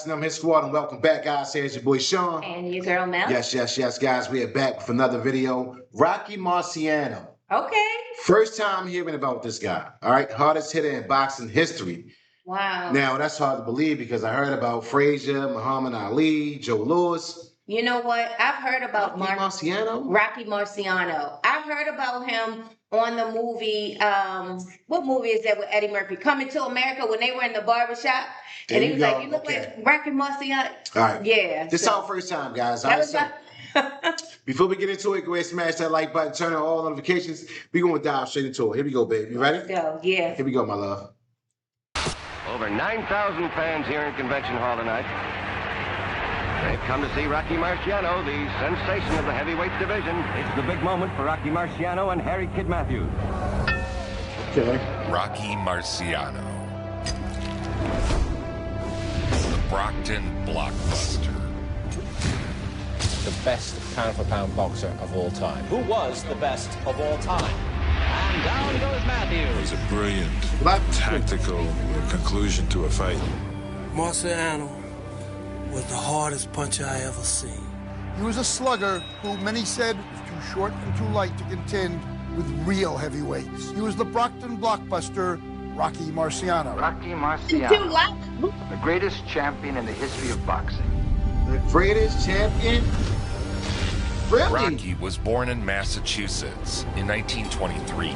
guys, and I'm his squad, and welcome back, guys. Here's your boy Sean. And your girl Mel. Yes, guys. We are back with another video. Rocky Marciano. Okay. First time hearing about this guy. All right, hardest hitter in boxing history. Wow. Now, that's hard to believe because I heard about Frazier, Muhammad Ali, Joe Louis. You know what? I've heard about Rocky Marciano. Rocky Marciano. I've heard about him on the movie. What movie is that with Eddie Murphy? Coming to America, when they were in the barbershop. And he was like, you look like Rocky Marciano. All right. Yeah. This is our first time, guys. Before we get into it, go ahead and smash that like button, turn on all notifications. We're going to dive straight into it. Here we go, baby. You ready? Let's go. Yeah. Here we go, my love. Over 9,000 fans here in Convention Hall tonight. They've come to see Rocky Marciano, the sensation of the heavyweight division. It's the big moment for Rocky Marciano and Harry Kid Matthews. Okay. Rocky Marciano. The Brockton blockbuster. The best pound-for-pound boxer of all time. Who was the best of all time? And down goes Matthews. It was a brilliant, tactical conclusion to a fight. Marciano was the hardest puncher I ever seen. He was a slugger who many said was too short and too light to contend with real heavyweights. He was the Brockton blockbuster, Rocky Marciano. Rocky Marciano, the greatest champion in the history of boxing. The greatest champion? Really? Rocky was born in Massachusetts in 1923,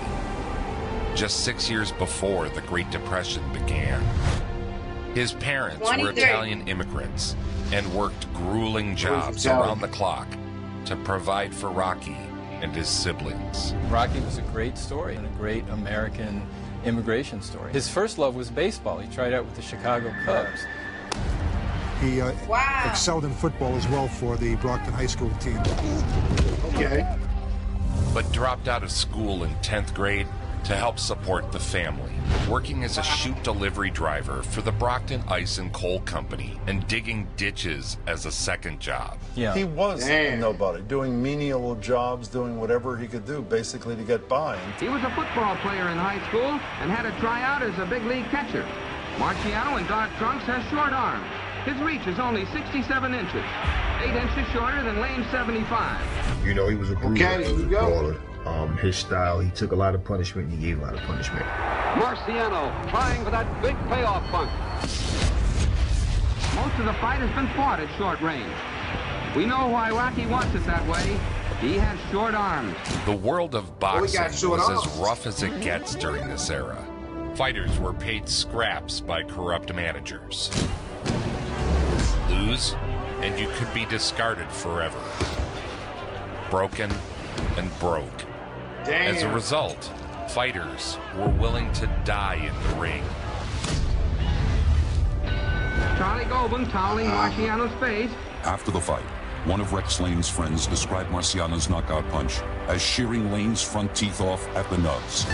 just 6 years before the Great Depression began. His parents were Italian immigrants and worked grueling jobs around the clock to provide for Rocky and his siblings. Rocky was a great story and a great American immigration story. His first love was baseball. He tried out with the Chicago Cubs. He excelled in football as well for the Brockton High School team. Okay. But dropped out of school in 10th grade to help support the family, working as a chute delivery driver for the Brockton Ice and Coal Company and digging ditches as a second job. Yeah. He was a nobody, doing menial jobs, doing whatever he could do, basically to get by. He was a football player in high school and had a tryout as a big league catcher. Marciano in dark trunks has short arms. His reach is only 67 inches, 8 inches shorter than Lane's 75. You know, he was a bruiser, he was a brawler. His style, he took a lot of punishment and he gave a lot of punishment. Marciano trying for that big payoff punch. Most of the fight has been fought at short range. We know why Rocky wants it that way. He has short arms. The world of boxing was as rough as it gets during this era. Fighters were paid scraps by corrupt managers. Lose, and you could be discarded forever. Broken and broke. Damn. As a result, fighters were willing to die in the ring. Charlie Goban toweling Marciano's face. After the fight, one of Rex Lane's friends described Marciano's knockout punch as shearing Lane's front teeth off at the nubs.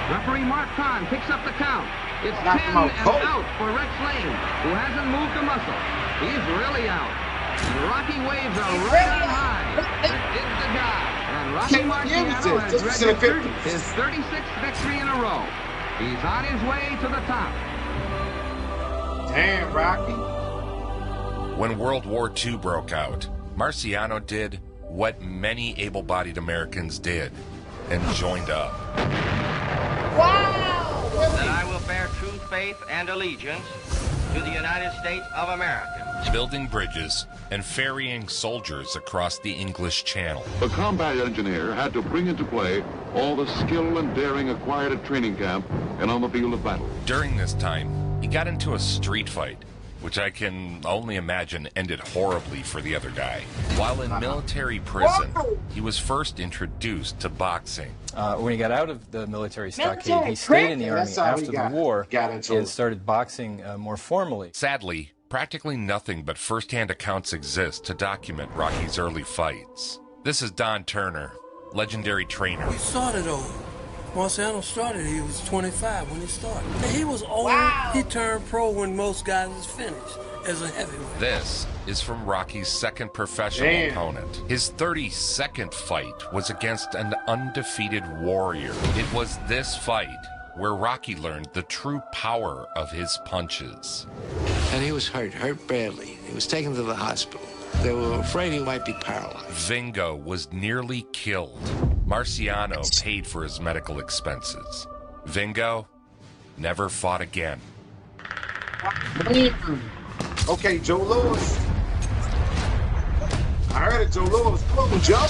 Referee Mark Kahn picks up the count. It's 10 and out for Rex Lane, who hasn't moved a muscle. He's really out. And Rocky waves are right on high. That did the job. And Rocky Marciano has registered his 36th victory in a row. He's on his way to the top. Damn, Rocky. When World War II broke out, Marciano did what many able-bodied Americans did and joined up. Wow! That I will bear true faith and allegiance to the United States of America. Building bridges and ferrying soldiers across the English Channel. The combat engineer had to bring into play all the skill and daring acquired at training camp and on the field of battle. During this time, he got into a street fight, which I can only imagine ended horribly for the other guy. While in military prison, he was first introduced to boxing. When he got out of the military stockade, he stayed in the Army after the war and started boxing more formally. Sadly, practically nothing but first-hand accounts exist to document Rocky's early fights. This is Don Turner, legendary trainer. We saw it all. Marciano started, he was 25 when he started. And he was old. Wow. He turned pro when most guys was finished as a heavyweight. This is from Rocky's second professional opponent. His 32nd fight was against an undefeated warrior. It was this fight where Rocky learned the true power of his punches. And he was hurt badly. He was taken to the hospital. They were afraid he might be paralyzed. Vingo was nearly killed. Marciano paid for his medical expenses. Vingo never fought again. Okay, Joe Louis. I heard it, Joe Louis. Come on, Joe.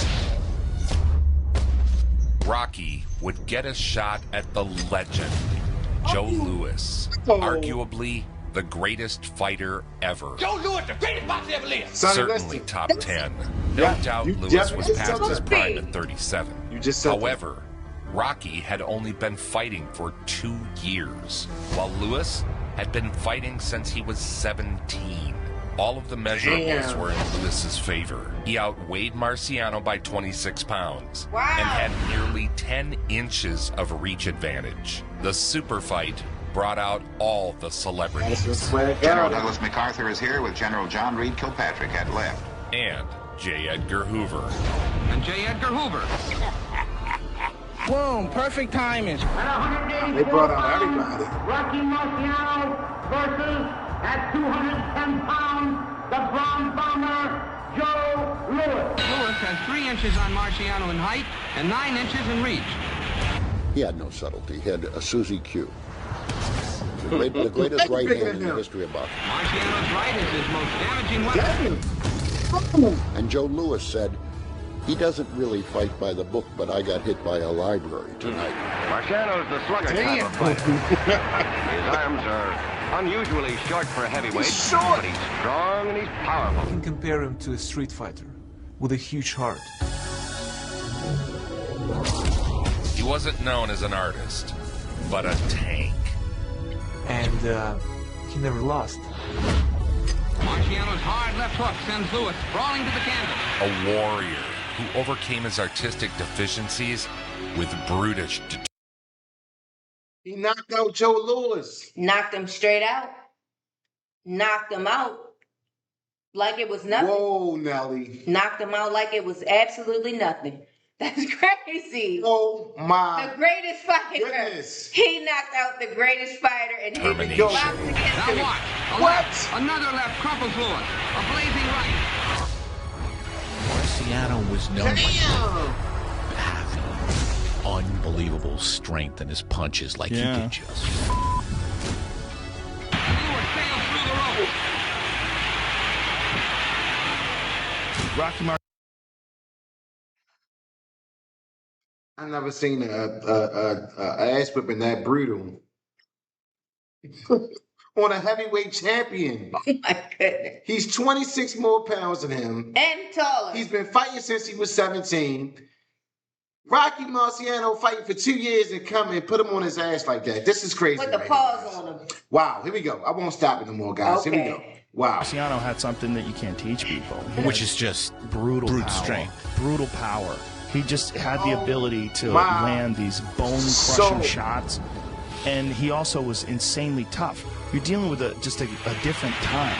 Rocky would get a shot at the legend, Joe Louis, arguably the greatest fighter ever. Joe Louis, the greatest boxer ever lived. Certainly top 10. No doubt Louis was past his prime at 37. However, Rocky had only been fighting for 2 years, while Louis had been fighting since he was 17. All of the measurables were in Louis's favor. He outweighed Marciano by 26 pounds and had nearly 10 inches of reach advantage. The super fight brought out all the celebrities. General Douglas MacArthur is here with General John Reed Kilpatrick at left. And J. Edgar Hoover. And J. Edgar Hoover. Boom, perfect timing. They brought out everybody. Rocky Marciano versus, at 210 pounds, the bronze bomber, Joe Louis. Louis has 3 inches on Marciano in height and 9 inches in reach. He had no subtlety. He had a Susie Q. The greatest right hand in the history of boxing. Marciano's right is his most damaging weapon. And Joe Louis said, he doesn't really fight by the book, but I got hit by a library tonight. Marciano's the slugger type of fighter. His arms are unusually short for a heavyweight, but he's strong and he's powerful. You can compare him to a street fighter with a huge heart. He wasn't known as an artist, but a tank. And he never lost. Marciano's hard left hook sends Louis sprawling to the canvas. A warrior who overcame his artistic deficiencies with brutish determination. He knocked out Joe Louis. Knocked him straight out. Knocked him out like it was nothing. Whoa, Nelly. Knocked him out like it was absolutely nothing. That's crazy. Oh my. The greatest fighter. Goodness. He knocked out the greatest fighter and he was Termination. boxing against him. Now watch. Left. Another left crumples Louis. A blazing right. Marciano was known for having unbelievable strength in his punches, like he could just. Louis sails through the rope. Rocky Marciano. I've never seen a ass whipping that brutal on a heavyweight champion. Oh my goodness. He's 26 more pounds than him. And taller. He's been fighting since he was 17. Rocky Marciano fighting for 2 years and come and put him on his ass like that. This is crazy. With the paws on him. Wow, here we go. I won't stop it no more, guys. Okay. Here we go. Wow. Marciano had something that you can't teach people, which is just brutal brute power. strength. Brutal power. He just had the ability to wow. land these bone-crushing shots, and he also was insanely tough. You're dealing with just a different time.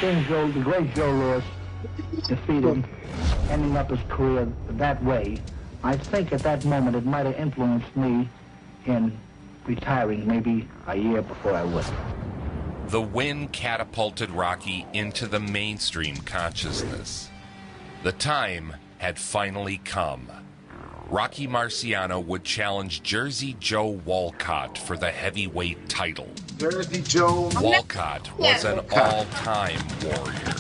Seeing the great Joe Louis defeated, ending up his career that way, I think at that moment it might have influenced me in retiring maybe a year before I would. The win catapulted Rocky into the mainstream consciousness. The time had finally come. Rocky Marciano would challenge Jersey Joe Walcott for the heavyweight title. Jersey Joe Walcott was an all-time warrior.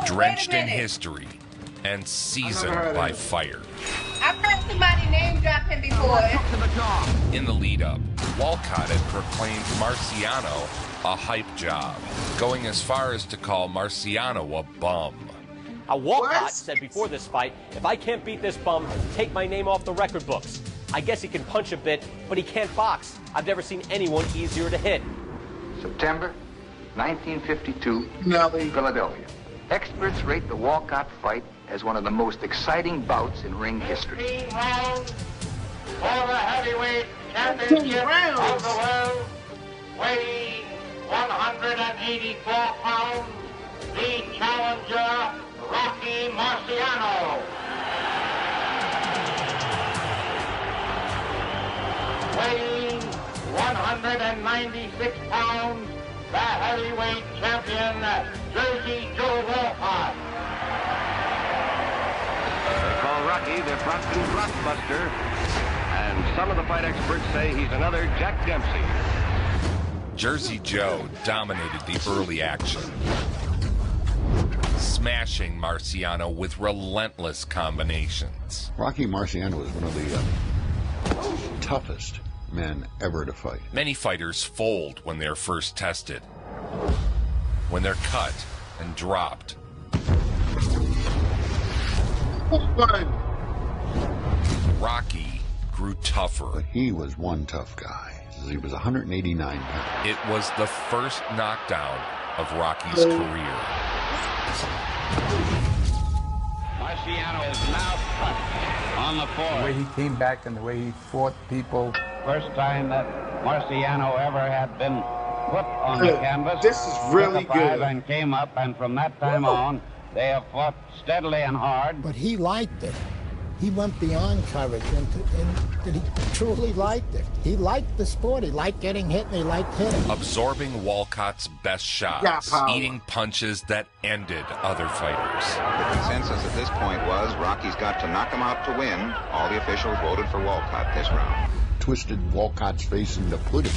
Drenched in history and seasoned by fire. I've heard somebody name drop him before. In the lead-up, Walcott had proclaimed Marciano a hype job, going as far as to call Marciano a bum. Walcott said before this fight, if I can't beat this bum, take my name off the record books. I guess he can punch a bit, but he can't box. I've never seen anyone easier to hit. September 1952, Philadelphia. Experts rate the Walcott fight as one of the most exciting bouts in ring history. 15 rounds for the heavyweight championship of the world, weighing 184 pounds, the challenger, Rocky Marciano. Weighing 196 pounds, the heavyweight champion, Jersey Joe Walcott. They call Rocky the Brockton blockbuster, and some of the fight experts say he's another Jack Dempsey. Jersey Joe dominated the early action, smashing Marciano with relentless combinations. Rocky Marciano was one of the toughest men ever to fight. Many fighters fold when they're first tested, when they're cut and dropped. Rocky grew tougher. But he was one tough guy. He was 189 pounds. It was the first knockdown of Rocky's career. Marciano is now cut on the floor. The way he came back and the way he fought people. First time that Marciano ever had been put on the canvas. This is really good. And came up, and from that time on, they have fought steadily and hard. But he liked it. He went beyond courage, and he truly liked it. He liked the sport. He liked getting hit, and he liked hitting. Absorbing Walcott's best shots, eating punches that ended other fighters. The consensus at this point was Rocky's got to knock him out to win. All the officials voted for Walcott this round. Twisted Walcott's face into pudding.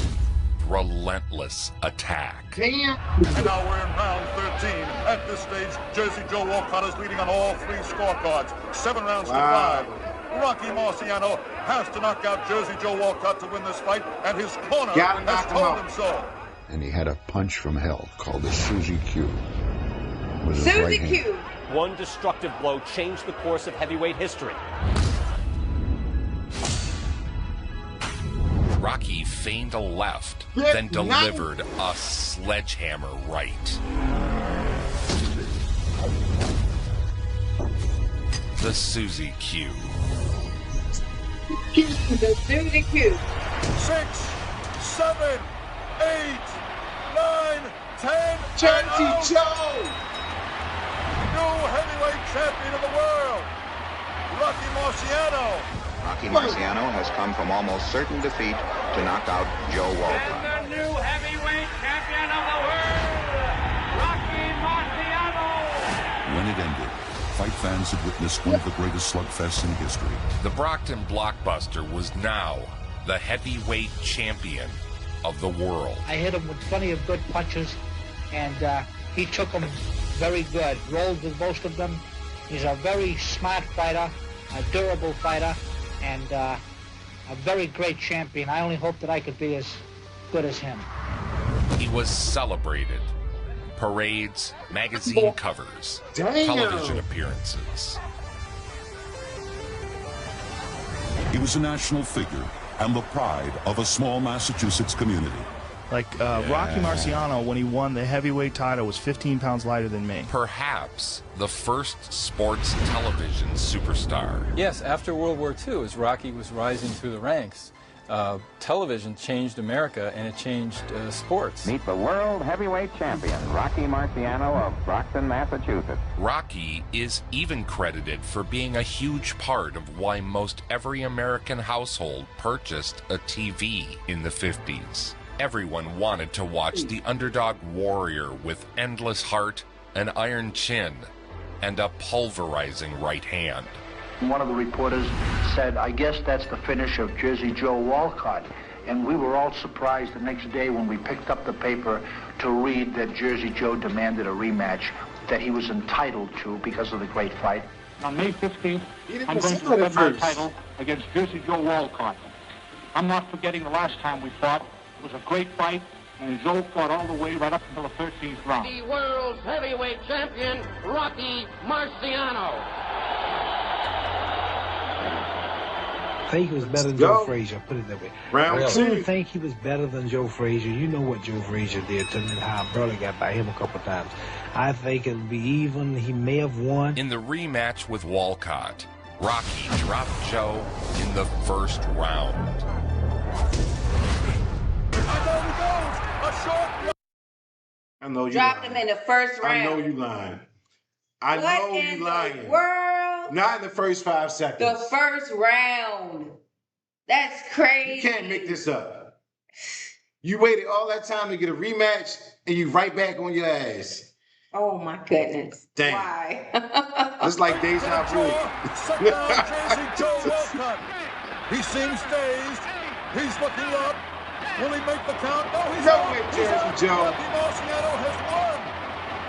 Relentless attack. And now we're in round 13. At this stage, Jersey Joe Walcott is leading on all three scorecards. 7 rounds to 5. Rocky Marciano has to knock out Jersey Joe Walcott to win this fight, and his corner has told him so. And he had a punch from hell called the Susie Q. Susie Q. One destructive blow changed the course of heavyweight history. Rocky feigned a left, then delivered a sledgehammer right. The Susie Q. The Susie Q. 6, 7, 8, 9, 10. Jersey Joe! New heavyweight champion of the world, Rocky Marciano. Rocky Marciano has come from almost certain defeat to knock out Joe Walcott. And the new heavyweight champion of the world, Rocky Marciano. When it ended, fight fans had witnessed one of the greatest slugfests in history. The Brockton blockbuster was now the heavyweight champion of the world. I hit him with plenty of good punches, and he took them very good. Rolled with most of them. He's a very smart fighter, a durable fighter, and a very great champion. I only hope that I could be as good as him. He was celebrated. Parades, magazine covers, television appearances. He was a national figure and the pride of a small Massachusetts community. Rocky Marciano, when he won the heavyweight title, was 15 pounds lighter than me. Perhaps the first sports television superstar. Yes, after World War II, as Rocky was rising through the ranks, television changed America and it changed sports. Meet the world heavyweight champion, Rocky Marciano of Brockton, Massachusetts. Rocky is even credited for being a huge part of why most every American household purchased a TV in the 50s. Everyone wanted to watch the underdog warrior with endless heart, an iron chin, and a pulverizing right hand. One of the reporters said, I guess that's the finish of Jersey Joe Walcott. And we were all surprised the next day when we picked up the paper to read that Jersey Joe demanded a rematch that he was entitled to because of the great fight. On May 15th, I'm going to defend my title against Jersey Joe Walcott. I'm not forgetting the last time we fought. It was a great fight, and Joe fought all the way right up until the 13th round. The world's heavyweight champion, Rocky Marciano. think he was better than Joe Frazier. Put it that way. Round I two. do think he was better than Joe Frazier. You know what Joe Frazier did to me, how Burley got by him a couple times. I think it'll be even. He may have won. In the rematch with Walcott, Rocky dropped Joe in the first round. I know you dropped lying. him in the first round. I know you lying. I what know in you lying. The world? Not in the first 5 seconds. The first round. That's crazy. You can't make this up. You waited all that time to get a rematch, and you right back on your ass. Oh my goodness. Damn. Why? It's like deja vu. Set down Jersey Joe Walcott. He seems dazed. He's looking up. Will he make the count? No, he's out. Jersey Joe. Rocky Marciano has won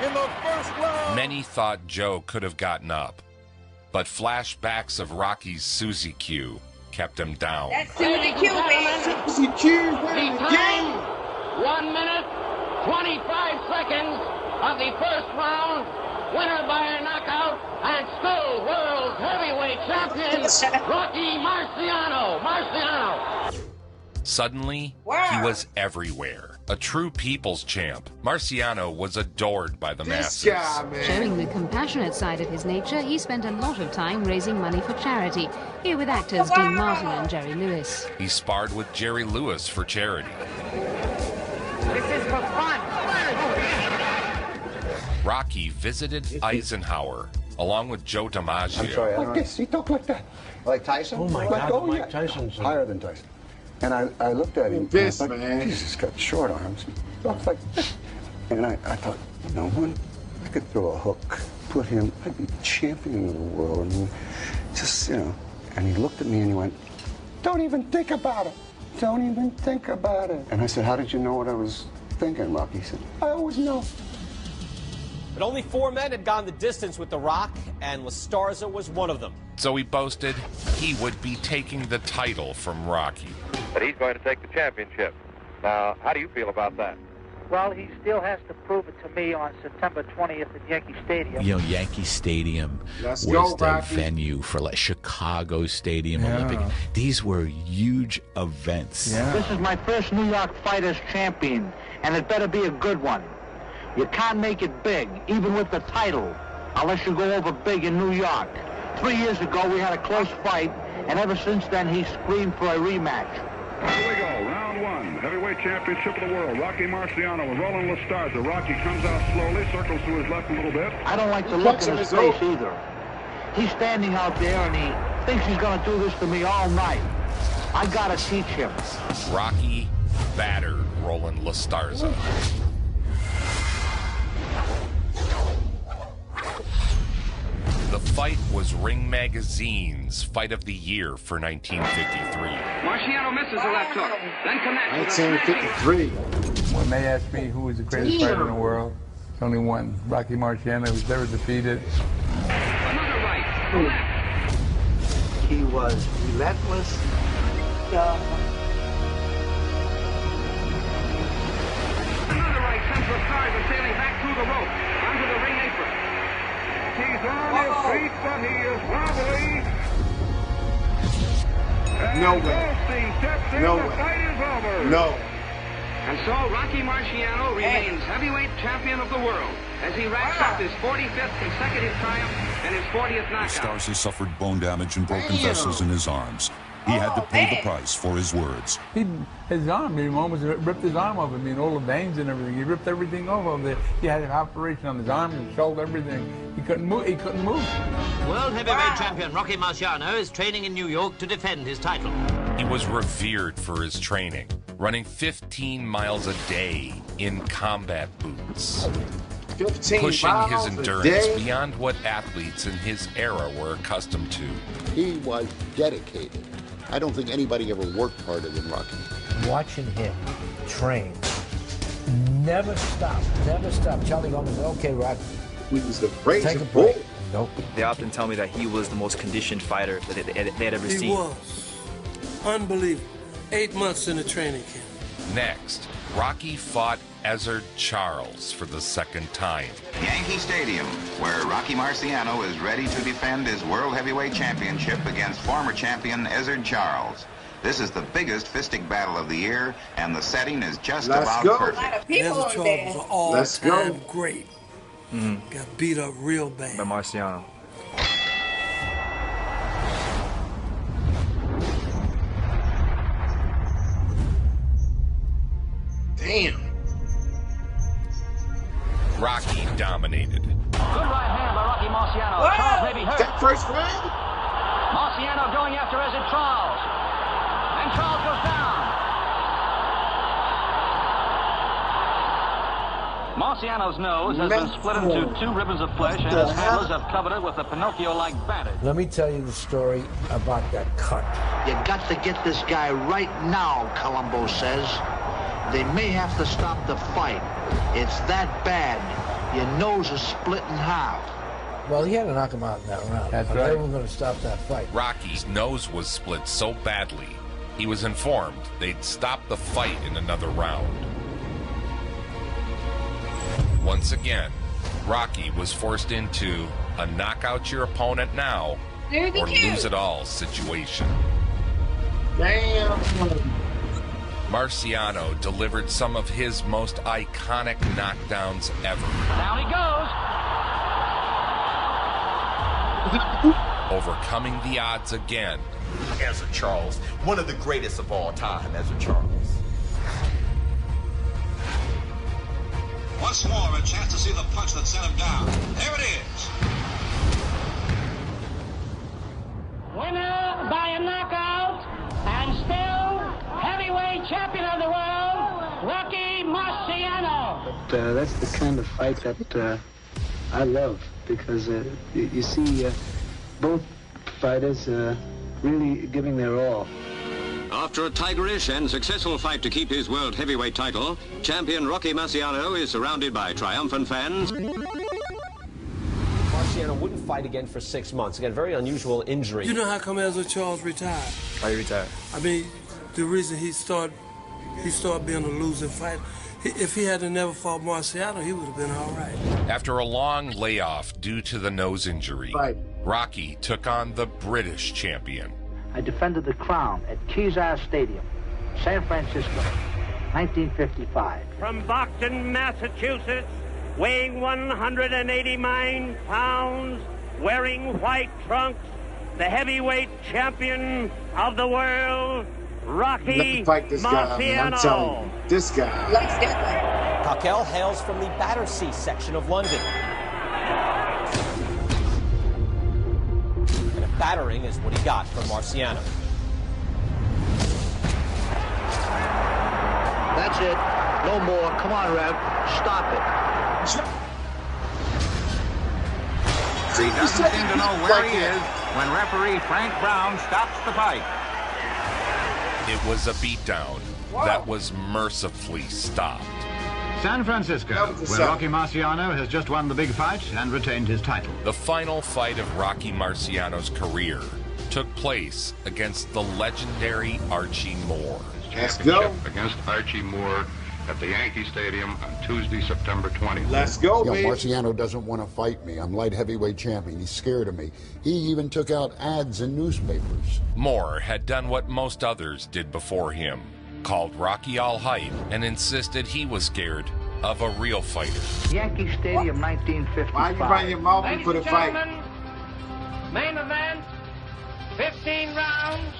in the first round. Many thought Joe could have gotten up, but flashbacks of Rocky's Susie Q kept him down. That's Susie Q, man. Susie Q, winning the game. 1 minute, 25 seconds of the first round. Winner by a knockout and still world heavyweight champion, Rocky Marciano. Suddenly, he was everywhere. A true people's champ, Marciano was adored by the masses. Showing the compassionate side of his nature, he spent a lot of time raising money for charity, here with actors Dean Martin and Jerry Lewis. He sparred with Jerry Lewis for charity. This is for fun. Rocky visited Eisenhower, along with Joe DiMaggio. I'm sorry, like this. He talked like that. Like Tyson? Oh my God, Mike Tyson's higher than Tyson. And I looked at him. This, and I thought, man. Jesus, he's got short arms. He looks like this. And I thought, no one, I could throw a hook, put him, I'd be champion of the world. And just, you know. And he looked at me and he went, don't even think about it. Don't even think about it. And I said, how did you know what I was thinking, Rocky? He said, I always know. But only 4 men had gone the distance with The Rock, and La Starza was one of them. So he boasted he would be taking the title from Rocky. But he's going to take the championship. Now, how do you feel about that? Well, he still has to prove it to me on September 20th at Yankee Stadium. You know, Yankee Stadium was the venue for like Chicago Stadium Olympic. These were huge events. This is my first New York fight as champion, and it better be a good one. You can't make it big, even with the title, unless you go over big in New York. 3 years ago, we had a close fight, and ever since then, he screamed for a rematch. Here we go, round one, heavyweight championship of the world. Rocky Marciano with Roland La Starza. Rocky comes out slowly, circles to his left a little bit. I don't like the look in his face either. He's standing out there, and he thinks he's going to do this to me all night. I got to teach him. Rocky battered Roland La Starza. The fight was Ring Magazine's Fight of the Year for 1953. Marciano misses a left hook, then connects. 1953. When they ask me who is the greatest fighter in the world, it's only one, Rocky Marciano, who's never defeated. Another right, left. He was relentless. Another right sends La Starza sailing back through the rope, onto the ring apron. He's on his feet, but he is wobbly. No way. No way. The fight is over. No. And so Rocky Marciano remains heavyweight champion of the world as he racks up his 45th consecutive triumph and his 40th knockout. Starza suffered bone damage and broken vessels in his arms. He had to pay the price for his words. His arm, he almost ripped his arm off. I mean, all the veins and everything. He ripped everything off of it. He had an operation on his arm and shoulder, everything. He couldn't move. World heavyweight champion Rocky Marciano is training in New York to defend his title. He was revered for his training, running 15 miles a day in combat boots, pushing his endurance beyond what athletes in his era were accustomed to. He was dedicated. I don't think anybody ever worked harder than Rocky. Watching him train, never stop. Charlie Gomez said, okay, Rocky. He was the greatest. Take a break. Nope. They often tell me that he was the most conditioned fighter that they had ever seen. He was. Unbelievable. 8 months in the training camp. Next, Rocky fought Ezzard Charles for the second time. Yankee Stadium, where Rocky Marciano is ready to defend his World Heavyweight Championship against former champion Ezzard Charles. This is the biggest fisting battle of the year, and the setting is just about perfect. A lot of people Ezzard Charles was an all-time great. Got beat up real bad. By Marciano. Damn. Rocky dominated. Good right hand by Rocky Marciano. Charles may be hurt. That first round? Marciano going after Ezzard Charles. And Charles goes down. Marciano's nose has been split into 2 ribbons of flesh, and his handlers have covered it with a Pinocchio-like bandage. Let me tell you the story about that cut. You got to get this guy right now, Colombo says. They may have to stop the fight. It's that bad. Your nose is split in half. Well, he had to knock him out in that round. That's but right. they were going to stop that fight. Rocky's nose was split so badly, he was informed they'd stop the fight in another round. Once again, Rocky was forced into a knock out your opponent now or lose it all situation. Damn. Marciano delivered some of his most iconic knockdowns ever. Down he goes. Overcoming the odds again. Ezzard Charles, one of the greatest of all time, Ezzard Charles. Once more, a chance to see the punch that sent him down. There it is. Winner by a knockout, and still heavyweight champion of the world, Rocky Marciano. But that's the kind of fight that I love, because you see both fighters really giving their all. After a tigerish and successful fight to keep his world heavyweight title, champion Rocky Marciano is surrounded by triumphant fans. Marciano wouldn't fight again for 6 months. He got a very unusual injury. You know how come Ezzard Charles retired? Why he retired? I mean, the reason he started being a losing fighter. If he had never fought Marciano, he would have been all right. After a long layoff due to the nose injury, Rocky took on the British champion. I defended the crown at Kezar Stadium, San Francisco, 1955. From Boston, Massachusetts, weighing 189 pounds, wearing white trunks, the heavyweight champion of the world, Rocky Let me fight this guy. I'm telling you, this guy. Let's get it. Coquel hails from the Battersea section of London. And a battering is what he got from Marciano. That's it. No more. Come on, Rev. Stop it. He doesn't seem to know where he is when referee Frank Brown stops the fight. It was a beatdown that was mercifully stopped. San Francisco, where Rocky Marciano has just won the big fight and retained his title. The final fight of Rocky Marciano's career took place against the legendary Archie Moore. Let's go. Against Archie Moore at the Yankee Stadium on Tuesday, September 20th. Let's go, baby. Marciano doesn't want to fight me. I'm light heavyweight champion. He's scared of me. He even took out ads in newspapers. Moore had done what most others did before him, called Rocky all hype, and insisted he was scared of a real fighter. Yankee Stadium, 1955. Why you running your mouth for the fight? Main event, 15 rounds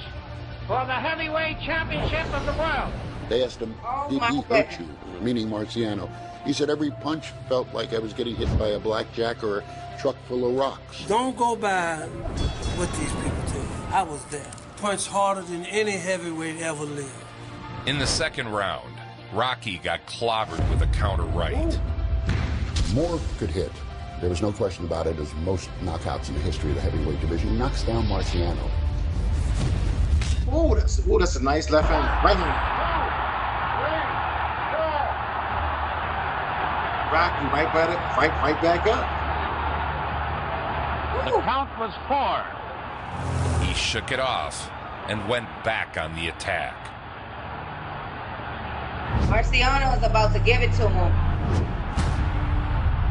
for the heavyweight championship of the world. They asked him, did he hurt you? Meaning Marciano. He said every punch felt like I was getting hit by a blackjack or a truck full of rocks. Don't go by what these people tell you. I was there. Punched harder than any heavyweight ever lived. In the second round, Rocky got clobbered with a counter right. Moore could hit. There was no question about it, as most knockouts in the history of the heavyweight division. He knocks down Marciano. Oh, that's a nice left hand. Right hand. Rocky right back up. The count was 4. He shook it off and went back on the attack. Marciano is about to give it to him.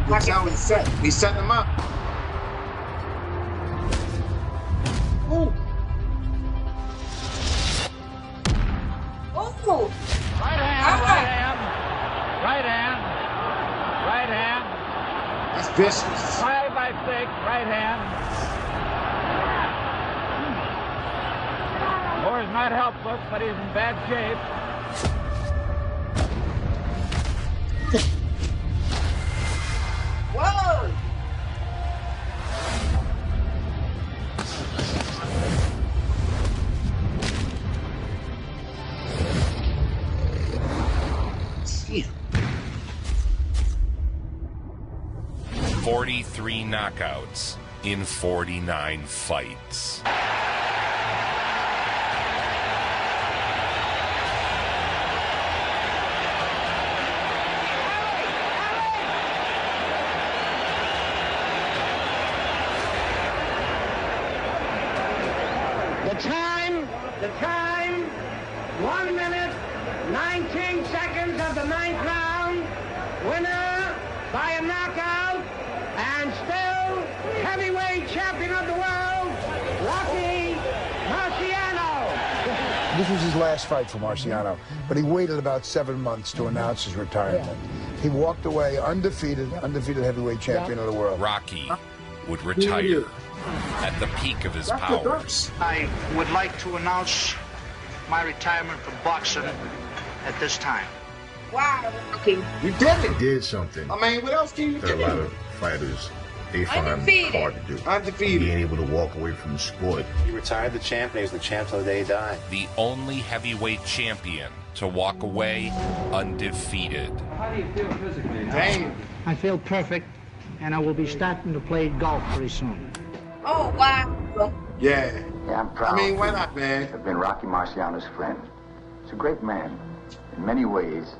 You can tell he's setting him up. Ooh. Ooh. Right hand, right hand. Right hand. Right hand. That's vicious. 5 by 6, right hand. Moore's not helpless, but he's in bad shape. Whoa! Yeah. 43 knockouts in 49 fights. The time, 1 minute, 19 seconds of the 9th round. Winner by a knockout, and still heavyweight champion of the world, Rocky Marciano. This was his last fight for Marciano, but he waited about 7 months to announce his retirement. He walked away undefeated heavyweight champion of the world. Rocky would retire at the peak of his powers. I would like to announce my retirement from boxing at this time. Wow, Rocky. You did it. Did something. I mean, what else can you that do? Uh, a lot of fighters, they find Undefeated. hard to do. Undefeated. Being able to walk away from the sport. He retired the champ, and he was the champ till the day he died. The only heavyweight champion to walk away undefeated. How do you feel physically? Damn. I feel perfect, and I will be starting to play golf pretty soon. Oh, wow. Yeah. Yeah, I'm proud. I mean, why not, man? I've been Rocky Marciano's friend. He's a great man in many ways,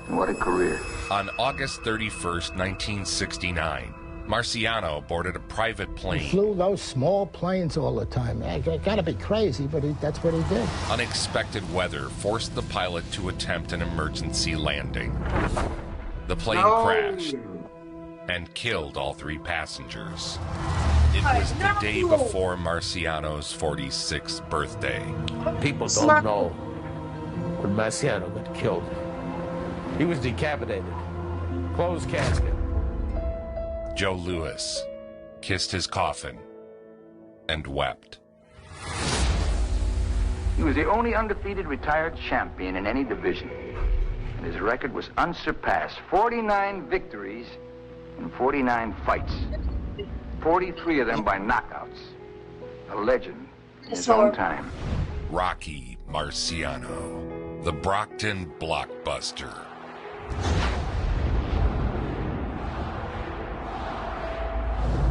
and what a career. On August 31st, 1969, Marciano boarded a private He plane. flew those small planes all the time. It gotta be crazy, but that's what he did. Unexpected weather forced the pilot to attempt an emergency landing. The plane crashed and killed all 3 passengers. It was the day before Marciano's 46th birthday. People don't know when Marciano got killed. He was decapitated, closed casket. Joe Louis kissed his coffin and wept. He was the only undefeated retired champion in any division, and his record was unsurpassed. 49 victories in 49 fights. 43 of them by knockouts. A legend in his own time. Rocky Marciano, the Brockton blockbuster.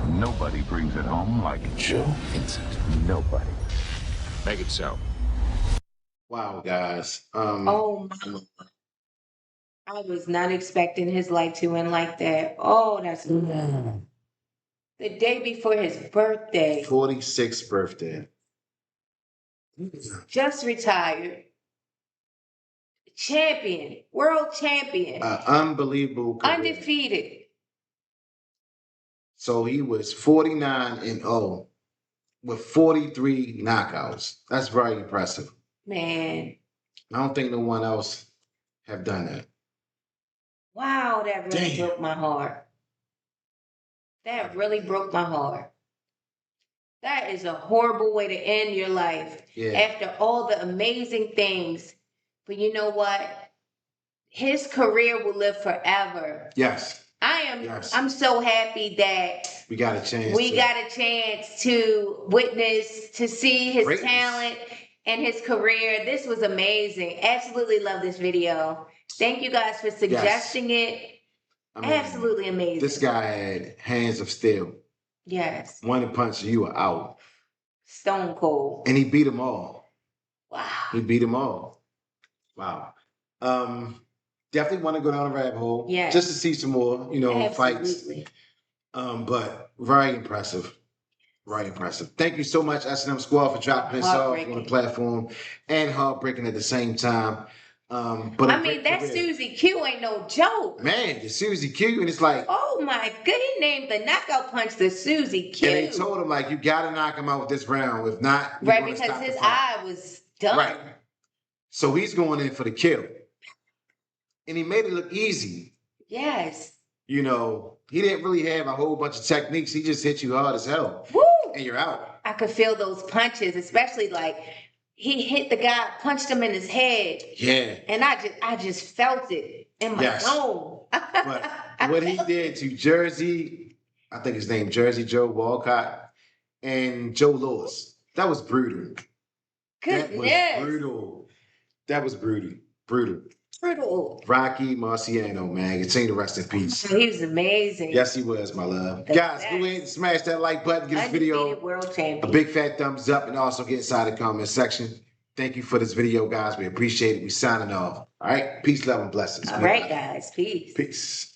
Nobody brings it home like Joe Vincent. Nobody. Make it so. Wow, guys. Oh, my. I was not expecting his life to end like that. Oh, that's the day before his birthday. 46th birthday. Just retired. Champion. World champion. Unbelievable career. Undefeated. So he was 49-0 with 43 knockouts. That's very impressive. Man. I don't think no one else have done that. Wow, that really broke my heart. That really broke my heart. That is a horrible way to end your life after all the amazing things. But you know what? His career will live forever. Yes. I'm so happy that we got a chance. got a chance to witness, to see his talent and his career. This was amazing. Absolutely love this video. Thank you guys for suggesting it. I mean, absolutely amazing. This guy had hands of steel. Yes. One punch, you were out. Stone cold. And he beat them all. Wow. He beat them all. Wow. Definitely want to go down a rabbit hole. Yeah. Just to see some more, Absolutely. fights. But very impressive. Very impressive. Thank you so much, S&M Squad, for dropping this off on the platform and heartbreaking at the same time. But I mean, that Susie Q ain't no joke. Man, the Susie Q, and it's like, oh my good, he named the knockout punch the Susie Q. And they told him like, you gotta knock him out with this round. If not, right, because his eye was done. Right. So he's going in for the kill, and he made it look easy. Yes. You know, he didn't really have a whole bunch of techniques. He just hit you hard as hell. Woo! And you're out. I could feel those punches, especially like he hit the guy, punched him in his head. Yeah. And I just felt it in my zone. But what he did to Jersey, I think his name Jersey Joe Walcott and Joe Louis, that was brutal. Goodness. That was brutal. That was brutal. Brutal. Brutal. Rocky Marciano, man. Continue to rest in peace. He was amazing. Yes, he was, my love. Guys, go ahead and smash that like button. Give this video world champion. a big fat thumbs up, and also get inside the comment section. Thank you for this video, guys. We appreciate it. We signing off. All right. Peace, love, and blessings. All right, guys. Peace. Peace.